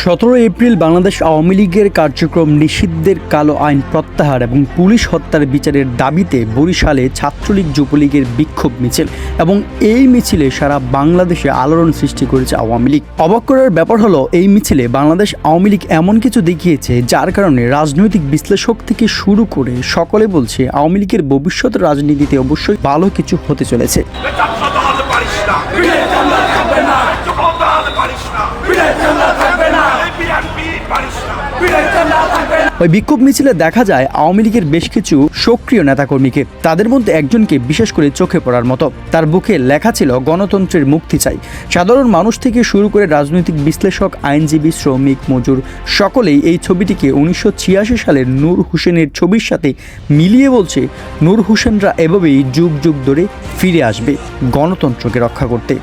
17 April Bangladesh Awami লীগের কার্যক্রম নিষিদ্ধের কালো আইন প্রত্যাহার এবং পুলিশ হত্যার বিচারের দাবিতে বরিশালে ছাত্রলীগ যুবলীগের বিক্ষোভ মিছিল এবং এই মিছিলে সারা বাংলাদেশে আলোড়ন সৃষ্টি করেছে আওয়ামী লীগ। অবাক করার ব্যাপার হলো এই মিছিলে বাংলাদেশ আওয়ামী লীগ এমন কিছু দেখিয়েছে যার কারণে রাজনৈতিক বিশ্লেষক থেকে শুরু করে সকলে বলছে আওয়ামী লীগের ভবিষ্যৎ রাজনীতিতে অবশ্যই ভালো কিছু হতে চলেছে। ওই বিক্ষোভ মিছিলে দেখা যায় আওয়ামী লীগের বেশ কিছু সক্রিয় নেতাকর্মীকে, তাদের মধ্যে একজনকে বিশেষ করে চোখে পড়ার মতো। তার বুকে লেখা ছিল গণতন্ত্রের মুক্তি চাই। সাধারণ মানুষ থেকে শুরু করে রাজনৈতিক বিশ্লেষক, আইনজীবী, শ্রমিক, মজুর সকলেই এই ছবিটিকে 1986 সালের নূর হোসেনের ছবির সাথে মিলিয়ে বলছে নূর হোসেনরা এভাবেই যুগ যুগ ধরে ফিরে আসবে গণতন্ত্রকে রক্ষা করতে।